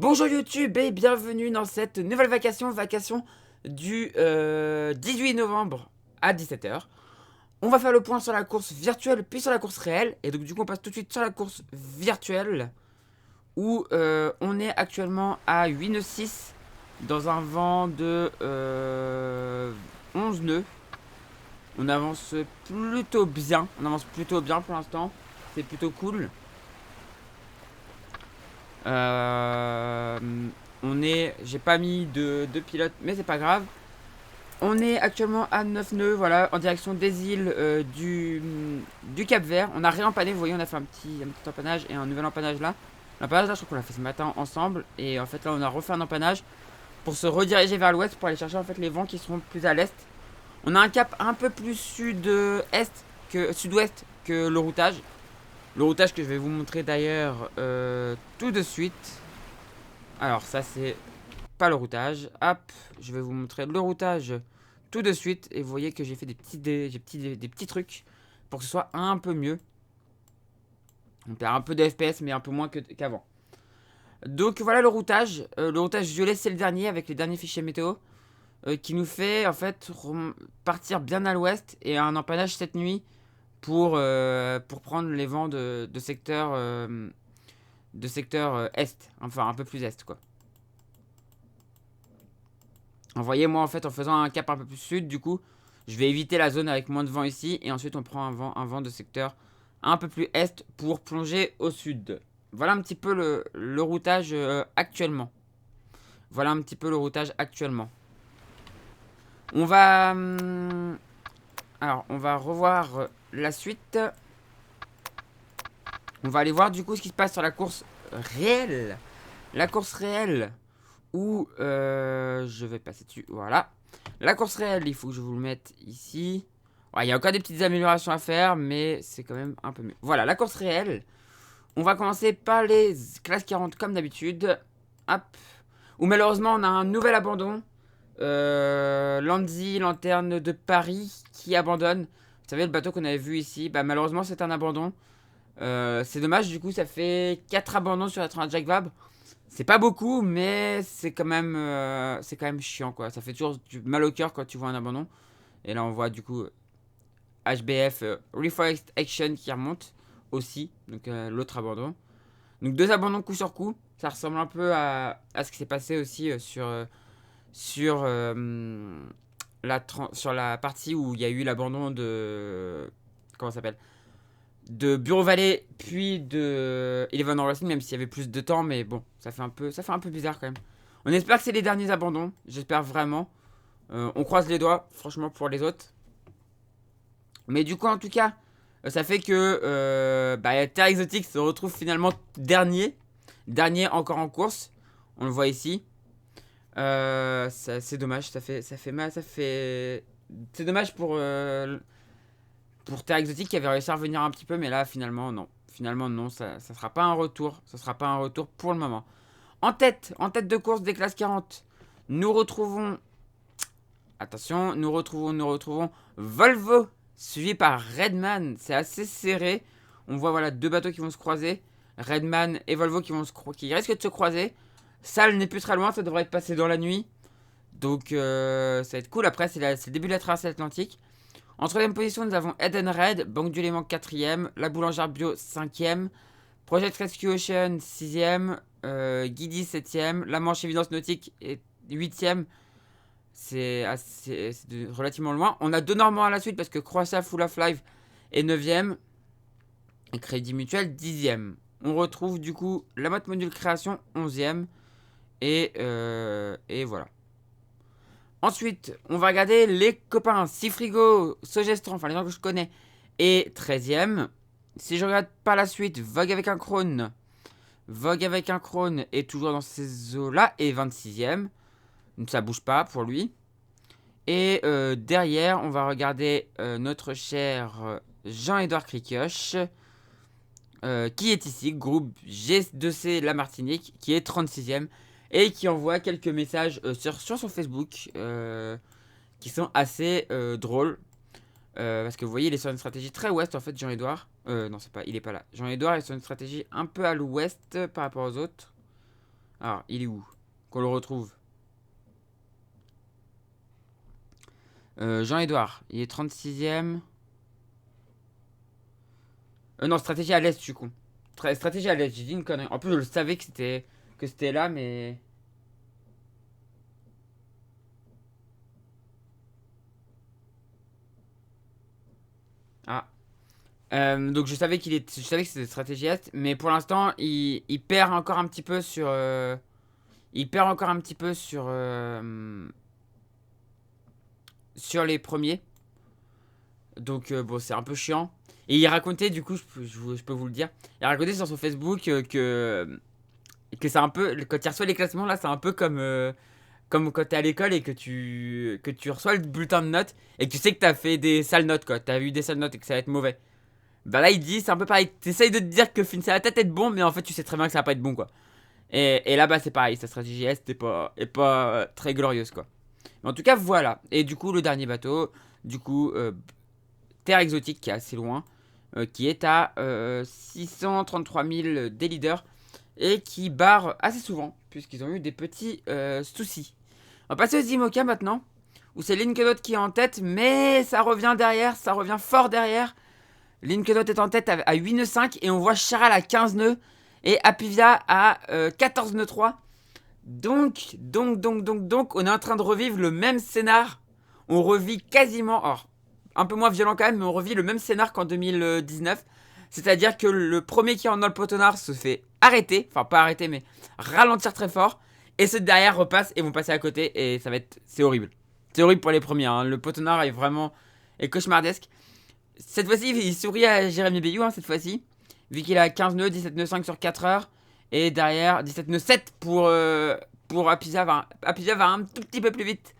Bonjour YouTube et bienvenue dans cette nouvelle vacation du 18 novembre à 17 h. On va faire le point sur la course virtuelle puis sur la course réelle. Et donc du coup on passe tout de suite sur la course virtuelle où on est actuellement à 8 nœuds 6 dans un vent de 11 nœuds. On avance plutôt bien, pour l'instant, c'est plutôt cool. J'ai pas mis de pilote, mais c'est pas grave. On est actuellement à 9 nœuds, voilà, en direction des îles du Cap Vert. On a réempané, vous voyez, on a fait un petit empannage et un nouvel empannage là. L'empannage là, je crois qu'on l'a fait ce matin ensemble. Et en fait, là, on a refait un empannage pour se rediriger vers l'ouest pour aller chercher en fait les vents qui seront plus à l'est. On a un cap un peu plus sud-est que sud-ouest que le routage. Le routage que je vais vous montrer d'ailleurs tout de suite. Alors ça c'est pas le routage. Hop, je vais vous montrer le routage tout de suite. Et vous voyez que j'ai fait des petits trucs pour que ce soit un peu mieux. On perd un peu de FPS mais un peu moins qu'avant. Donc voilà le routage. Le routage violet c'est le dernier avec les derniers fichiers météo. Qui nous fait en fait partir bien à l'ouest et un empannage cette nuit pour prendre les vents de secteur est, enfin un peu plus est quoi. Vous voyez, moi en fait en faisant un cap un peu plus sud, du coup je vais éviter la zone avec moins de vent ici et ensuite on prend un vent de secteur un peu plus est pour plonger au sud. Voilà un petit peu le routage actuellement. Voilà un petit peu le routage actuellement. On va alors on va revoir la suite. On va aller voir du coup ce qui se passe sur la course réelle. La course réelle où je vais passer dessus. Voilà. La course réelle, il faut que je vous le mette ici. Il y a encore des petites améliorations à faire, mais c'est quand même un peu mieux. Voilà, la course réelle. On va commencer par les classes 40 comme d'habitude. Hop. Où malheureusement on a un nouvel abandon. Landy, lanterne de Paris, qui abandonne. Vous savez, le bateau qu'on avait vu ici, bah, malheureusement c'est un abandon. C'est dommage, du coup ça fait 4 abandons sur la train Jack Vab. C'est pas beaucoup, mais c'est quand même chiant quoi. Ça fait toujours du mal au cœur quand tu vois un abandon. Et là on voit du coup HBF Reforest Action qui remonte aussi, donc l'autre abandon. Donc deux abandons coup sur coup. Ça ressemble un peu à ce qui s'est passé aussi sur la partie où il y a eu l'abandon de... Comment ça s'appelle, de Bureau Valley puis de Eleven Racing, même s'il y avait plus de temps, mais bon, ça fait un peu bizarre quand même. On espère que c'est les derniers abandons, j'espère vraiment. On croise les doigts, franchement, pour les autres. Mais du coup, en tout cas, ça fait que Terre Exotique se retrouve finalement dernier. Dernier encore en course. On le voit ici. C'est dommage, ça fait mal, c'est dommage pour Terre Exotique qui avait réussi à revenir un petit peu, mais là finalement non. Finalement non, ça sera pas un retour. Ça sera pas un retour pour le moment. En tête de course des classes 40, nous retrouvons... Attention, nous retrouvons Volvo, suivi par Redman. C'est assez serré. On voit voilà deux bateaux qui vont se croiser. Redman et Volvo qui risquent de se croiser. Salle n'est plus très loin, ça devrait être passé dans la nuit. Donc ça va être cool. Après, c'est le début de la traversée atlantique. En troisième position, nous avons Eden Red, Banque du Léman 4ème, La Boulangère Bio 5ème, Project Rescue Ocean 6ème, Guidi 7ème, La Manche Évidence Nautique 8ème. C'est relativement loin. On a deux Normands à la suite parce que Croatia Full of Life est 9ème et Crédit Mutuel 10ème. On retrouve du coup la Mode Module Création 11ème et voilà. Ensuite, on va regarder les copains. Sifrigo, Sogestran, enfin les gens que je connais, est 13ème. Si je regarde par la suite, Vogue avec un Krone est toujours dans ces eaux-là et 26ème. Donc ça bouge pas pour lui. Et derrière, on va regarder notre cher Jean-Edouard Cricioche, qui est ici, groupe G2C La Martinique, qui est 36ème. Et qui envoie quelques messages sur son Facebook qui sont assez drôles. Parce que vous voyez, il est sur une stratégie très ouest en fait, Alors, il est où? Qu'on le retrouve. Jean-Edouard, il est 36e. Non, stratégie à l'est, je suis con. Stratégie à l'est, j'ai dit une connerie. En plus, je le savais que c'était là, mais. Ah. Donc je savais que c'était stratégie est, mais pour l'instant, il perd encore un petit peu sur. Il perd encore un petit peu sur les premiers. Donc bon, c'est un peu chiant. Et il racontait, du coup, je peux vous le dire, il racontait sur son Facebook que c'est un peu, quand il reçoit les classements, là, c'est un peu comme quand t'es à l'école et que tu reçois le bulletin de notes et que tu sais que t'as fait des sales notes, quoi. T'as eu des sales notes et que ça va être mauvais. Bah là, il dit, c'est un peu pareil. T'essayes de te dire que ça va peut-être être bon, mais en fait, tu sais très bien que ça va pas être bon, quoi. Et là, bah, c'est pareil. Sa stratégie est pas très glorieuse, quoi. Mais en tout cas, voilà. Et du coup, le dernier bateau, du coup, Terre Exotique, qui est assez loin, qui est à 633 000 des leaders et qui barre assez souvent, puisqu'ils ont eu des petits soucis. On va passer aux IMOCA maintenant, où c'est Linkedot qui est en tête, mais ça revient derrière, ça revient fort derrière. Linkedot est en tête à 8 nœuds 5 et on voit Charal à 15 nœuds et Apivia à 14 nœuds 3. Donc, on est en train de revivre le même scénar. On revit quasiment, or, un peu moins violent quand même, mais on revit le même scénar qu'en 2019. C'est-à-dire que le premier qui rentre dans le potonard se fait arrêter, enfin pas arrêter, mais ralentir très fort. Et ceux derrière repassent et vont passer à côté et ça va être, c'est horrible. C'est horrible pour les premiers, hein. Le potonard est cauchemardesque. Cette fois-ci, il sourit à Jérémy Bayou, hein, cette fois-ci. Vu qu'il a 15 nœuds, 17 nœuds 5 sur 4 heures. Et derrière, 17 nœuds 7 pour Apivia. Apivia va un tout petit peu plus vite.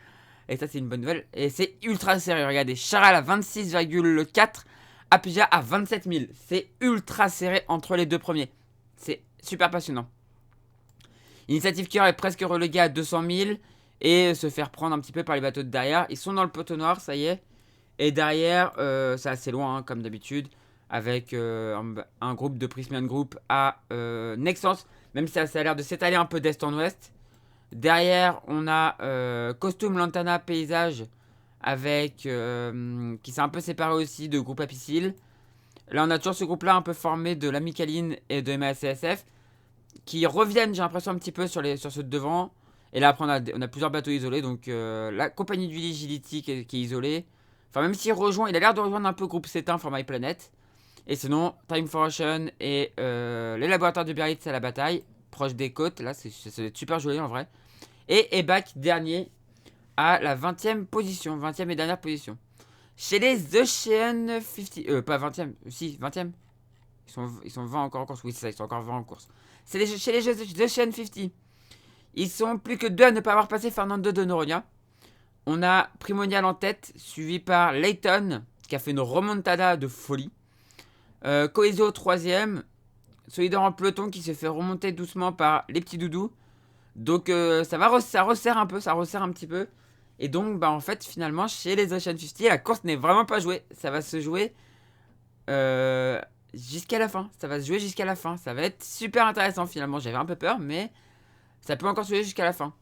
Et ça, c'est une bonne nouvelle. Et c'est ultra serré. Regardez, Charal à 26,4. Apivia à 27 000. C'est ultra serré entre les deux premiers. C'est super passionnant. Initiative Cœur est presque relégué à 200 000. Et se faire prendre un petit peu par les bateaux de derrière. Ils sont dans le poteau noir, ça y est. Et derrière, c'est assez loin, hein, comme d'habitude, avec un groupe de Prismian Group à Nexence, même si ça a l'air de s'étaler un peu d'est en ouest. Derrière, on a Costume Lantana Paysage, avec qui s'est un peu séparé aussi de groupe Apicil. Là, on a toujours ce groupe-là un peu formé de l'Amicaline et de MACSF, qui reviennent, j'ai l'impression, un petit peu sur ceux de devant. Et là, après, on a plusieurs bateaux isolés, donc la compagnie du Ligility qui est isolée. Enfin, même s'il rejoint, il a l'air de rejoindre un peu groupe C1 for My Planet. Et sinon, Time for Ocean et les laboratoires de Biarritz à la bataille, proche des côtes. Là, ça va être super joli en vrai. Et Ebac, dernier, à la 20e position. 20e et dernière position. Chez les Ocean 50. Pas 20e, si, 20e. Ils sont 20 encore en course. Oui, c'est ça, ils sont encore 20 en course. Chez les Ocean 50. Ils sont plus que 2 à ne pas avoir passé Fernando de Noronha. On a Primonial en tête, suivi par Layton, qui a fait une remontada de folie. Coeso 3ème. Solidor en peloton qui se fait remonter doucement par les petits doudous. Donc ça resserre un peu, ça resserre un petit peu. Et donc bah en fait finalement chez les Ocean 50, la course n'est vraiment pas jouée. Ça va se jouer jusqu'à la fin. Ça va se jouer jusqu'à la fin. Ça va être super intéressant finalement. J'avais un peu peur mais ça peut encore se jouer jusqu'à la fin.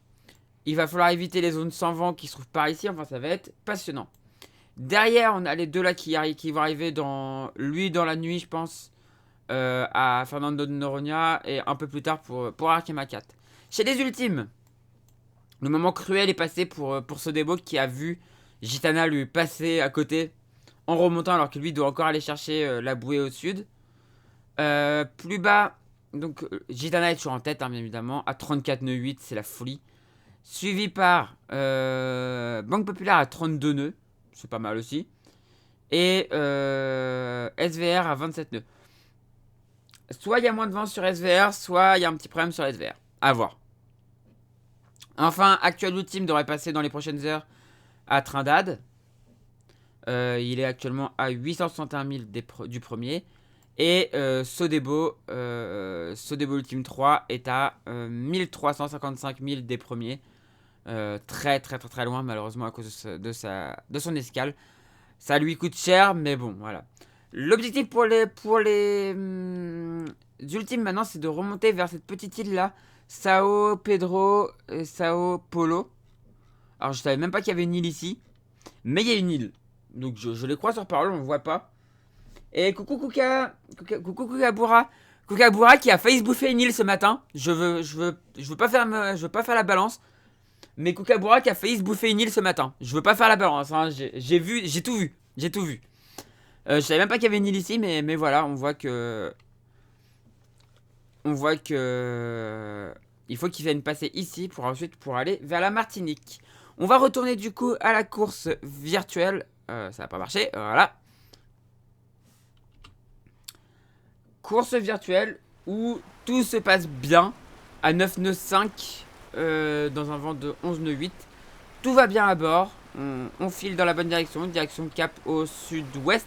Il va falloir éviter les zones sans vent qui se trouvent par ici. Enfin, ça va être passionnant. Derrière, on a les deux là qui vont arriver dans la nuit, je pense, à Fernando de Noronha et un peu plus tard pour Arkema 4. Chez les ultimes, le moment cruel est passé pour Sodebo qui a vu Gitana lui passer à côté en remontant alors que lui doit encore aller chercher la bouée au sud. Plus bas, donc Gitana est toujours en tête, hein, bien évidemment, à 34 nœuds 8, c'est la folie. Suivi par Banque Populaire à 32 nœuds. C'est pas mal aussi. Et SVR à 27 nœuds. Soit il y a moins de vent sur SVR, soit il y a un petit problème sur SVR. À voir. Enfin, Actual Ultime devrait passer dans les prochaines heures à Trindade. Il est actuellement à 861 000 du premier. Et Sodebo Ultime 3 est à 1355 000 des premiers. Très loin malheureusement à cause de son escale. Ça lui coûte cher mais bon voilà. L'objectif pour les ultimes maintenant, c'est de remonter vers cette petite île là. Sao Pedro et Sao Paulo. Alors je savais même pas qu'il y avait une île ici. Mais il y a une île. Donc je les crois sur parole, on ne voit pas. Et coucou coucou Kukabura. Kukabura qui a failli se bouffer une île ce matin. Je veux pas faire la balance. Mais Kukabura qui a failli se bouffer une île ce matin. Je veux pas faire la balance. Hein. J'ai tout vu. Je savais même pas qu'il y avait une île ici, mais voilà, on voit que. Il faut qu'ils viennent passer ici pour ensuite aller vers la Martinique. On va retourner du coup à la course virtuelle. Ça va pas marcher, voilà. Course virtuelle où tout se passe bien. À 9 nœuds 5 dans un vent de 11 nœuds 8. Tout va bien à bord. On file dans la bonne direction. Direction cap au sud-ouest.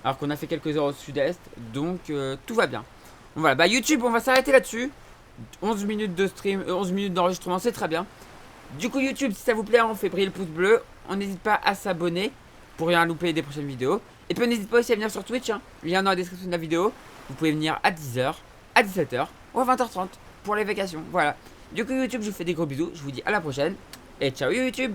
Alors qu'on a fait quelques heures au sud-est. Donc tout va bien. Voilà, bah YouTube, on va s'arrêter là-dessus. 11 minutes de stream, 11 minutes d'enregistrement, c'est très bien. Du coup YouTube, si ça vous plaît, on fait briller le pouce bleu. On n'hésite pas à s'abonner pour rien louper des prochaines vidéos. Et puis n'hésite pas aussi à venir sur Twitch, hein. Lien dans la description de la vidéo. Vous pouvez venir à 10h, à 17h ou à 20h30 pour les vacations. Voilà. Du coup YouTube, je vous fais des gros bisous. Je vous dis à la prochaine. Et ciao YouTube.